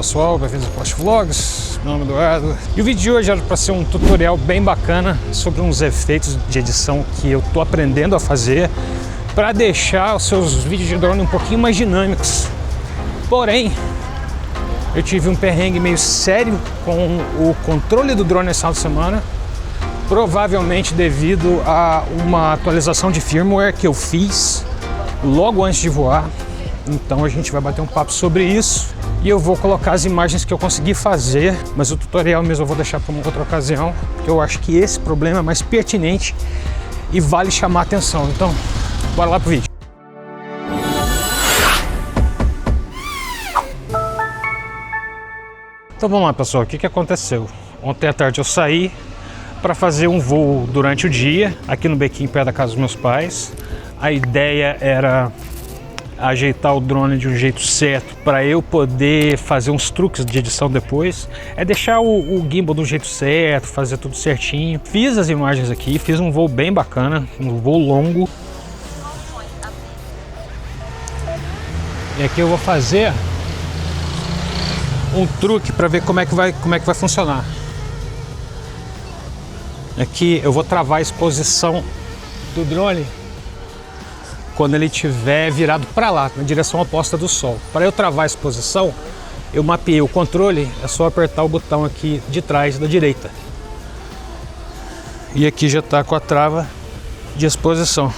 pessoal, bem-vindos ao Post Vlogs, meu nome é Eduardo. E o vídeo de hoje era para ser um tutorial bem bacana sobre uns efeitos de edição que eu tô aprendendo a fazer para deixar os seus vídeos de drone um pouquinho mais dinâmicos. Porém, eu tive um perrengue meio sério com o controle do drone nesse final de semana, provavelmente devido a uma atualização de firmware que eu fiz logo antes de voar. Então a gente vai bater um papo sobre isso e eu vou colocar as imagens que eu consegui fazer, mas o tutorial mesmo eu vou deixar para uma outra ocasião, porque eu acho que esse problema é mais pertinente e vale chamar a atenção. Então, bora lá pro vídeo. Então vamos lá, pessoal, o que aconteceu? Ontem à tarde eu saí para fazer um voo durante o dia aqui no bequinho perto da casa dos meus pais. A ideia era ajeitar o drone de um jeito certo para eu poder fazer uns truques de edição depois. É deixar o gimbal do jeito certo, fazer tudo certinho. Fiz as imagens aqui, fiz um voo bem bacana, um voo longo. E aqui eu vou fazer um truque para ver como é que vai funcionar. Aqui eu vou travar a exposição do drone quando ele estiver virado para lá, na direção oposta do sol. Para eu travar a exposição, eu mapeei o controle, é só apertar o botão aqui de trás da direita. E aqui já está com a trava de exposição.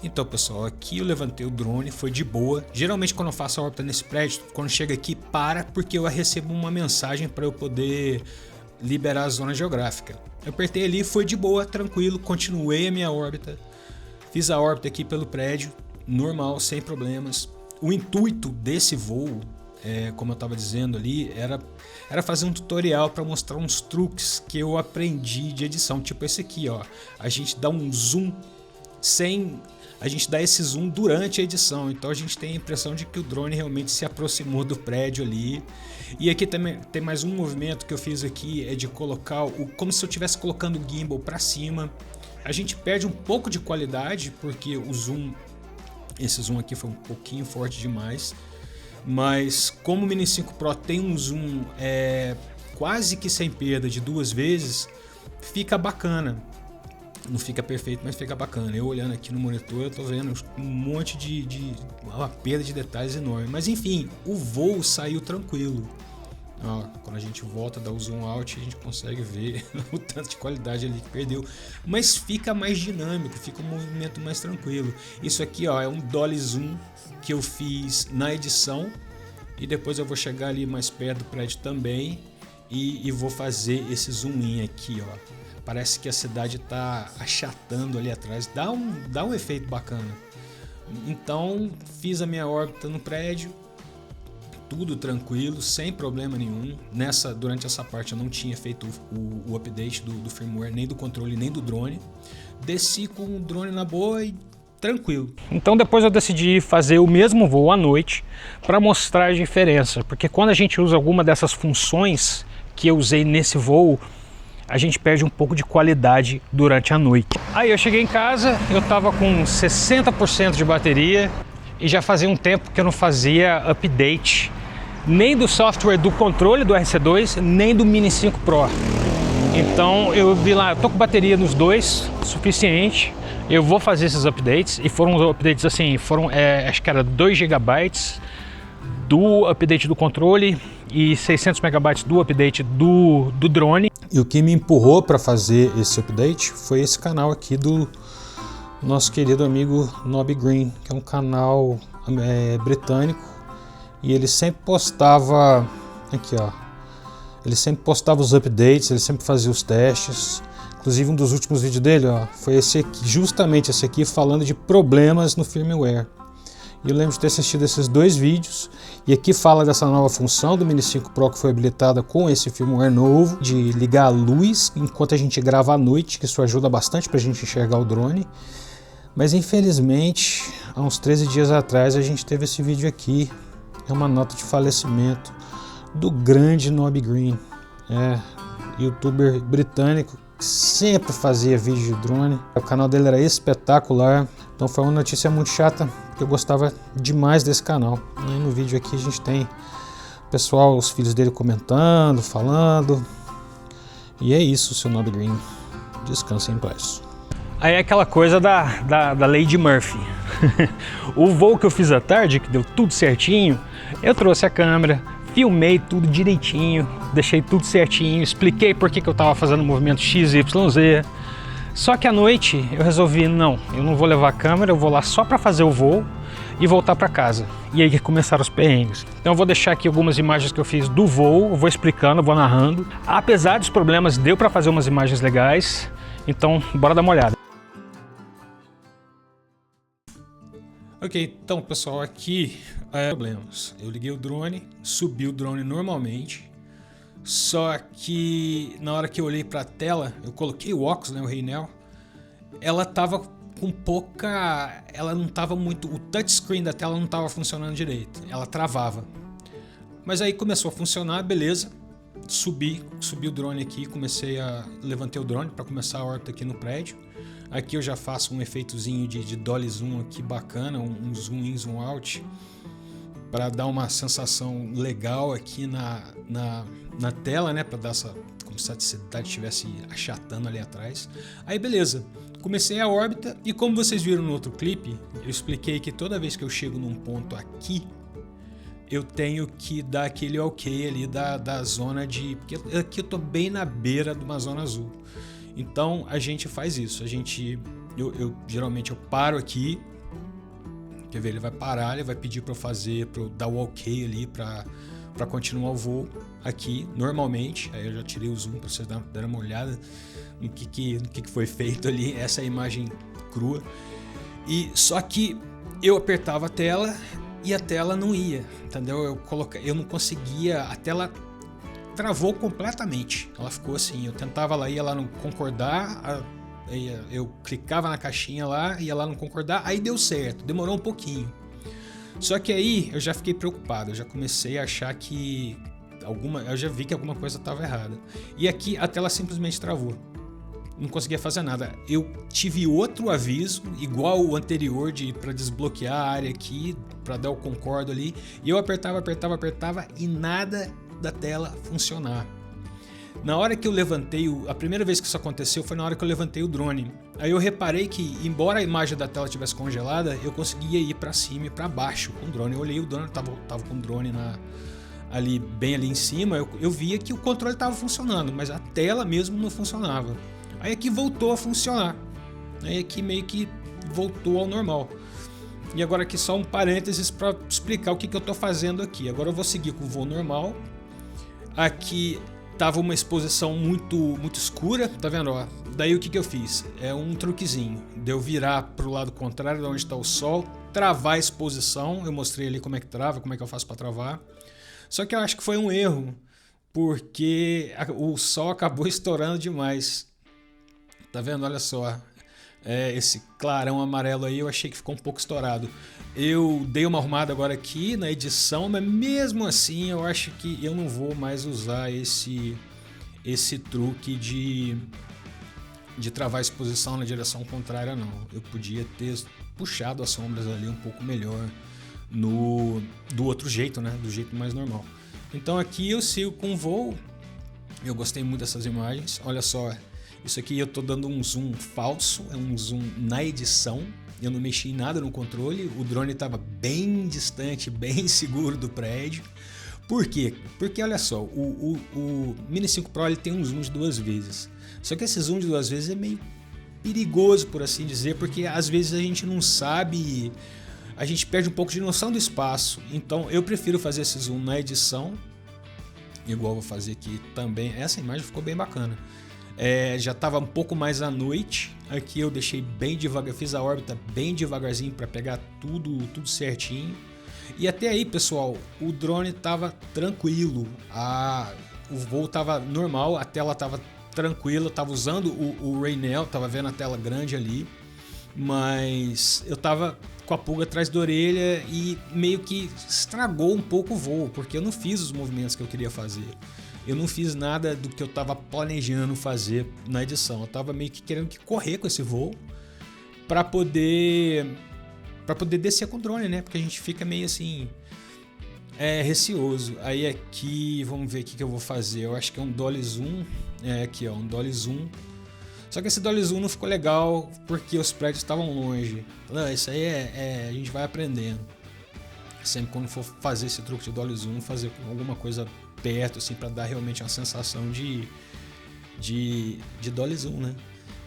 Então, pessoal, aqui eu levantei o drone, foi de boa. Geralmente quando eu faço a órbita nesse prédio, quando chega aqui, para, porque eu recebo uma mensagem para eu poder liberar a zona geográfica. Eu apertei ali, foi de boa, tranquilo, continuei a minha órbita. Fiz a órbita aqui pelo prédio, normal, sem problemas. O intuito desse voo, como eu estava dizendo ali, era fazer um tutorial para mostrar uns truques que eu aprendi de edição. Tipo esse aqui, ó. A gente dá um zoom a gente dá esse zoom durante a edição. Então a gente tem a impressão de que o drone realmente se aproximou do prédio ali. E aqui também tem mais um movimento que eu fiz aqui, é de colocar como se eu estivesse colocando o gimbal para cima. A gente perde um pouco de qualidade porque esse zoom aqui foi um pouquinho forte demais, mas como o Mini 5 Pro tem um zoom quase que sem perda de 2 vezes, fica bacana. Não fica perfeito, mas fica bacana. Eu olhando aqui no monitor, eu tô vendo um monte uma perda de detalhes enorme. Mas enfim, o voo saiu tranquilo. Ó, quando a gente volta, dá o zoom out, a gente consegue ver o tanto de qualidade ali que perdeu. Mas fica mais dinâmico, fica um movimento mais tranquilo. Isso aqui, ó, é um dolly zoom que eu fiz na edição. E depois eu vou chegar ali mais perto do prédio também e vou fazer esse zoom in aqui, ó. Parece que a cidade está achatando ali atrás, dá um efeito bacana. Então fiz a minha órbita no prédio, tudo tranquilo, sem problema nenhum. Durante essa parte eu não tinha feito o update do firmware, nem do controle, nem do drone. Desci com o drone na boa e tranquilo. Então depois eu decidi fazer o mesmo voo à noite para mostrar a diferença, porque quando a gente usa alguma dessas funções que eu usei nesse voo, a gente perde um pouco de qualidade durante a noite. Aí eu cheguei em casa, eu tava com 60% de bateria e já fazia um tempo que eu não fazia update nem do software do controle do RC2, nem do Mini 5 Pro. Então eu vi lá, eu tô com bateria nos dois, suficiente. Eu vou fazer esses updates, e foram updates assim, acho que era 2 GB do update do controle e 600 MB do update do drone. E o que me empurrou para fazer esse update foi esse canal aqui do nosso querido amigo Nobby Green, que é um canal britânico, e ele sempre postava aqui, ó, ele sempre postava os updates, ele sempre fazia os testes. Inclusive um dos últimos vídeos dele, ó, foi esse aqui, justamente esse aqui, falando de problemas no firmware. E eu lembro de ter assistido esses 2 vídeos, e aqui fala dessa nova função do Mini 5 Pro que foi habilitada com esse firmware novo, de ligar a luz enquanto a gente grava à noite, que isso ajuda bastante para a gente enxergar o drone. Mas infelizmente, há uns 13 dias atrás a gente teve esse vídeo aqui, é uma nota de falecimento do grande Nobby Green, youtuber britânico, que sempre fazia vídeo de drone. O canal dele era espetacular, então foi uma notícia muito chata, porque eu gostava demais desse canal. E no vídeo aqui a gente tem Pessoal, os filhos dele comentando, falando. E é isso, seu Nobre Green. Descanse em paz. Aí é aquela coisa da lei de Murphy. O voo que eu fiz à tarde, que deu tudo certinho, eu trouxe a câmera, filmei tudo direitinho, deixei tudo certinho, expliquei por que eu estava fazendo o movimento XYZ. Só que à noite eu resolvi, não, eu não vou levar a câmera, eu vou lá só para fazer o voo e voltar para casa. E aí que começaram os perrengues. Então eu vou deixar aqui algumas imagens que eu fiz do voo, eu vou explicando, eu vou narrando. Apesar dos problemas, deu para fazer umas imagens legais, então bora dar uma olhada. Ok, então pessoal, aqui problemas. Eu liguei o drone, subi o drone normalmente, só que na hora que eu olhei para a tela, eu coloquei o óculos, né, o Reinel, ela tava com pouca, ela não tava muito, o touchscreen da tela não tava funcionando direito, ela travava. Mas aí começou a funcionar, beleza. Subi o drone aqui, levantei o drone para começar a órbita aqui no prédio. Aqui eu já faço um efeitozinho de dolly zoom aqui bacana, um zoom in, zoom out, para dar uma sensação legal aqui na tela, né, para dar essa, como se a cidade estivesse achatando ali atrás. Aí beleza, comecei a órbita e como vocês viram no outro clipe, eu expliquei que toda vez que eu chego num ponto aqui, eu tenho que dar aquele ok ali da zona de... Porque aqui eu tô bem na beira de uma zona azul. Então a gente faz isso. Geralmente eu paro aqui. Quer ver? Ele vai parar, ele vai pedir para eu dar o ok ali para continuar o voo aqui, normalmente. Aí eu já tirei o zoom para vocês darem uma olhada no que foi feito ali. Essa é a imagem crua. E só que eu apertava a tela e a tela não ia, entendeu? Eu não conseguia, a tela travou completamente, ela ficou assim, eu tentava lá, ia lá não concordar, eu clicava na caixinha lá, ia lá não concordar, aí deu certo, demorou um pouquinho. Só que aí eu já fiquei preocupado, eu já comecei a achar que eu já vi que alguma coisa estava errada. E aqui a tela simplesmente travou. Não conseguia fazer nada. Eu tive outro aviso, igual o anterior, para desbloquear a área aqui, para dar o concordo ali. E eu apertava e nada da tela funcionar. Na hora que eu levantei, a primeira vez que isso aconteceu foi na hora que eu levantei o drone. Aí eu reparei que, embora a imagem da tela estivesse congelada, eu conseguia ir para cima e para baixo com o drone. Eu olhei o drone, tava com o drone bem ali em cima, eu via que o controle estava funcionando, mas a tela mesmo não funcionava. Aí aqui voltou a funcionar. Aí aqui meio que voltou ao normal. E agora aqui só um parênteses para explicar o que eu estou fazendo aqui. Agora eu vou seguir com o voo normal. Aqui tava uma exposição muito escura, tá vendo? Ó? Daí o que eu fiz? É um truquezinho. De eu virar pro lado contrário de onde está o sol, travar a exposição. Eu mostrei ali como é que trava, como é que eu faço para travar. Só que eu acho que foi um erro, porque o sol acabou estourando demais. Tá vendo? Olha só. Esse clarão amarelo aí eu achei que ficou um pouco estourado. Eu dei uma arrumada agora aqui na edição, mas mesmo assim eu acho que eu não vou mais usar esse truque de travar a exposição na direção contrária, não. Eu podia ter puxado as sombras ali um pouco melhor do outro jeito, né? Do jeito mais normal. Então aqui eu sigo com o voo. Eu gostei muito dessas imagens. Olha só. Isso aqui eu tô dando um zoom falso, é um zoom na edição. Eu não mexi em nada no controle, o drone estava bem distante, bem seguro do prédio. Por quê? Porque olha só, o Mini 5 Pro ele tem um zoom de 2 vezes. Só que esse zoom de 2 vezes é meio perigoso, por assim dizer, porque às vezes a gente não sabe, a gente perde um pouco de noção do espaço. Então eu prefiro fazer esse zoom na edição, igual eu vou fazer aqui também. Essa imagem ficou bem bacana. Já estava um pouco mais à noite. Aqui eu deixei bem devagar, fiz a órbita bem devagarzinho para pegar tudo certinho. E até aí, pessoal, o drone estava tranquilo, o voo estava normal, a tela estava tranquila, estava usando o Reinel, estava vendo a tela grande ali, mas eu estava com a pulga atrás da orelha e meio que estragou um pouco o voo, porque eu não fiz os movimentos que eu queria fazer. Eu não fiz nada do que eu estava planejando fazer na edição. Eu estava meio que querendo correr com esse voo para poder descer com o drone, né? Porque a gente fica meio assim... é receoso. Aí aqui, vamos ver o que eu vou fazer. Eu acho que é um dolly zoom. É aqui, ó, um dolly zoom. Só que esse dolly zoom não ficou legal porque os prédios estavam longe. Não, isso aí a gente vai aprendendo. Sempre quando for fazer esse truque de dolly zoom, fazer alguma coisa perto, assim, para dar realmente uma sensação de dolly zoom, né?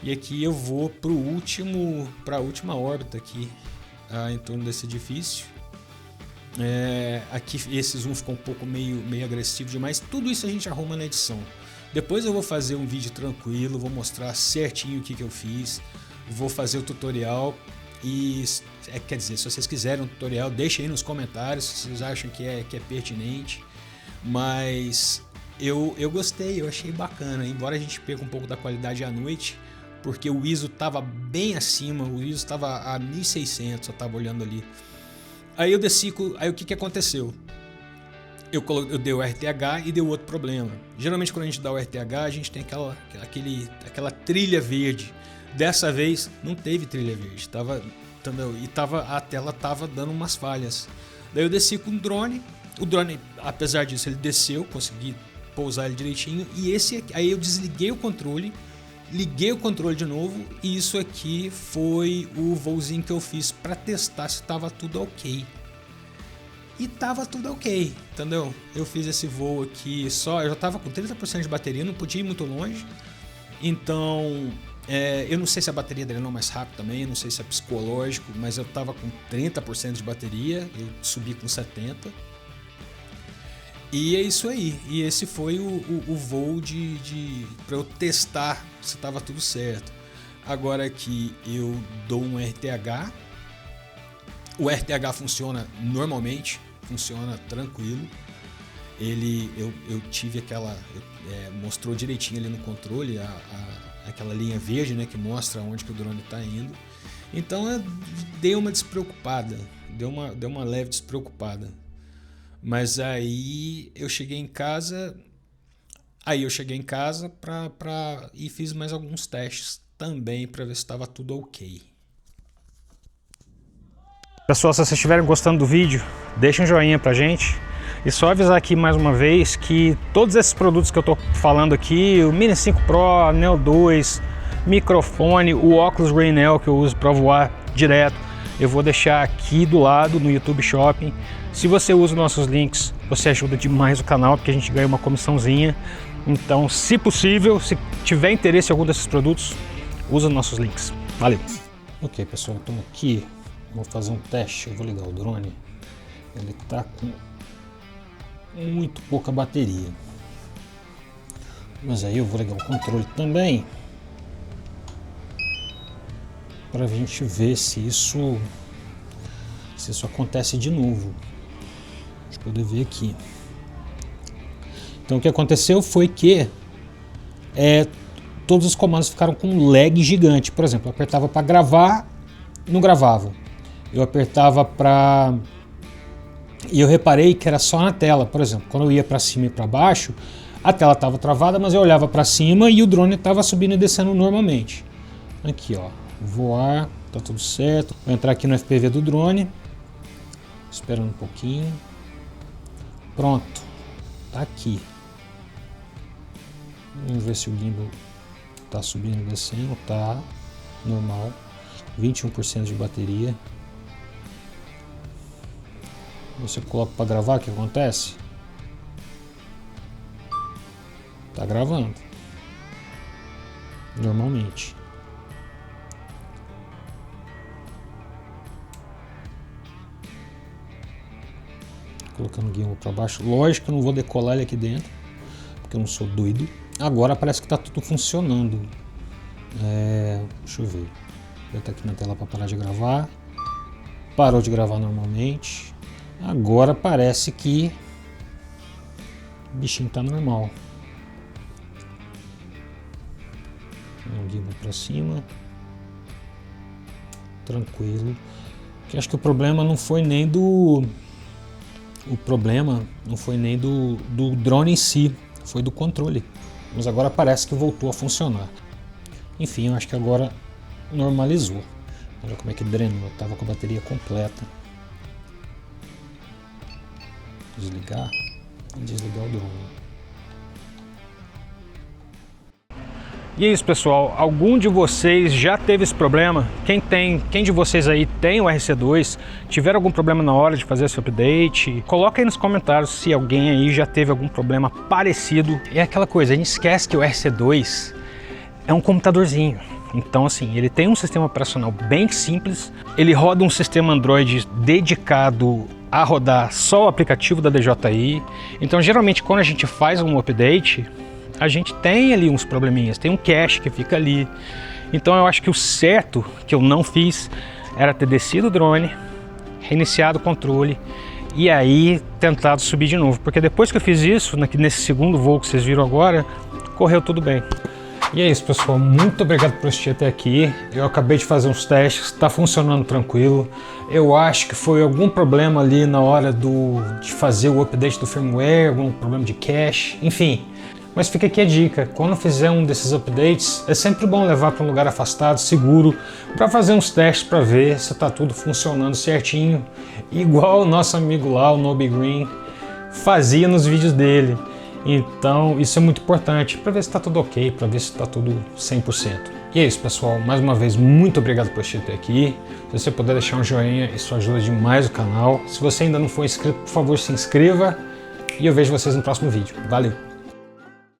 E aqui eu vou para a última órbita aqui, em torno desse edifício. Aqui esse zoom ficou um pouco meio agressivo demais. Tudo isso a gente arruma na edição. Depois eu vou fazer um vídeo tranquilo, vou mostrar certinho o que eu fiz, vou fazer o tutorial e quer dizer, se vocês quiserem um tutorial, deixem aí nos comentários se vocês acham que é pertinente. Mas eu gostei, eu achei bacana, embora a gente perca um pouco da qualidade à noite, porque o ISO estava bem acima, o ISO estava a 1600, eu estava olhando ali. Aí eu desci, aí o que aconteceu? Eu dei o RTH e deu outro problema. Geralmente quando a gente dá o RTH, a gente tem aquela trilha verde. Dessa vez não teve trilha verde, entendeu? E a tela estava dando umas falhas. Daí eu desci com o drone apesar disso, ele desceu, consegui pousar ele direitinho. E aí eu desliguei o controle, liguei o controle de novo, e isso aqui foi o voozinho que eu fiz para testar se estava tudo ok. E tava tudo ok, entendeu? Eu fiz esse voo aqui eu já tava com 30% de bateria, não podia ir muito longe. Então, eu não sei se a bateria dele não é mais rápida também, não sei se é psicológico, mas eu tava com 30% de bateria, eu subi com 70%. E é isso aí, e esse foi o voo para eu testar se tava tudo certo. Agora aqui eu dou um RTH. O RTH funciona normalmente, funciona tranquilo. Eu tive mostrou direitinho ali no controle aquela linha verde, né, que mostra onde que o drone está indo. Então eu dei uma despreocupada, deu uma leve despreocupada. Mas aí eu cheguei em casa, e fiz mais alguns testes também para ver se estava tudo ok. Pessoal, se vocês estiverem gostando do vídeo, deixem um joinha pra gente. E só avisar aqui mais uma vez que todos esses produtos que eu tô falando aqui, o Mini 5 Pro, Neo 2, microfone, o óculos Raynel que eu uso para voar direto, eu vou deixar aqui do lado no YouTube Shopping. Se você usa nossos links, você ajuda demais o canal, porque a gente ganha uma comissãozinha. Então, se possível, se tiver interesse em algum desses produtos, usa nossos links. Valeu! Ok, pessoal, então aqui vou fazer um teste. Eu vou ligar o drone. Ele está com muito pouca bateria, mas aí eu vou ligar o controle também para a gente ver se isso acontece de novo. Deixa eu poder ver aqui. Então o que aconteceu foi que todos os comandos ficaram com um lag gigante. Por exemplo, eu apertava para gravar, não gravava. Eu apertava para... E eu reparei que era só na tela. Por exemplo, quando eu ia para cima e para baixo, a tela estava travada, mas eu olhava para cima e o drone estava subindo e descendo normalmente. Aqui, ó, voar, tá tudo certo. Vou entrar aqui no FPV do drone, esperando um pouquinho. Pronto, tá aqui. Vamos ver se o gimbal tá subindo e descendo. Tá normal, 21% de bateria. Você coloca para gravar, o que acontece? Tá gravando normalmente. Colocando o gimbal para baixo. Lógico que eu não vou decolar ele aqui dentro, porque eu não sou doido. Agora parece que tá tudo funcionando. Deixa eu ver. Eu tô aqui na tela para parar de gravar. Parou de gravar normalmente. Agora parece que o bichinho tá normal. Um gimbal para cima. Tranquilo. Que acho que o problema não foi nem do drone em si, foi do controle. Mas agora parece que voltou a funcionar. Enfim, eu acho que agora normalizou. Olha como é que drenou, tava com a bateria completa. desligar e desligar o drone. E é isso, pessoal, algum de vocês já teve esse problema? Quem de vocês aí tem o RC2, tiver algum problema na hora de fazer esse update? Coloca aí nos comentários se alguém aí já teve algum problema parecido. É aquela coisa, a gente esquece que o RC2 é um computadorzinho. Então assim, ele tem um sistema operacional bem simples, ele roda um sistema Android dedicado a rodar só o aplicativo da DJI. Então geralmente quando a gente faz um update, a gente tem ali uns probleminhas, tem um cache que fica ali. Então eu acho que o certo, que eu não fiz, era ter descido o drone, reiniciado o controle e aí tentado subir de novo. Porque depois que eu fiz isso, nesse segundo voo que vocês viram agora, correu tudo bem. E é isso, pessoal, muito obrigado por assistir até aqui. Eu acabei de fazer uns testes, está funcionando tranquilo. Eu acho que foi algum problema ali na hora de fazer o update do firmware, algum problema de cache, enfim. Mas fica aqui a dica, quando fizer um desses updates, é sempre bom levar para um lugar afastado, seguro, para fazer uns testes para ver se está tudo funcionando certinho, igual o nosso amigo lá, o Nobi Green, fazia nos vídeos dele. Então isso é muito importante, para ver se está tudo ok, para ver se está tudo 100%. E é isso, pessoal, mais uma vez, muito obrigado por assistir até aqui. Se você puder deixar um joinha, isso ajuda demais o canal. Se você ainda não for inscrito, por favor, se inscreva. E eu vejo vocês no próximo vídeo. Valeu!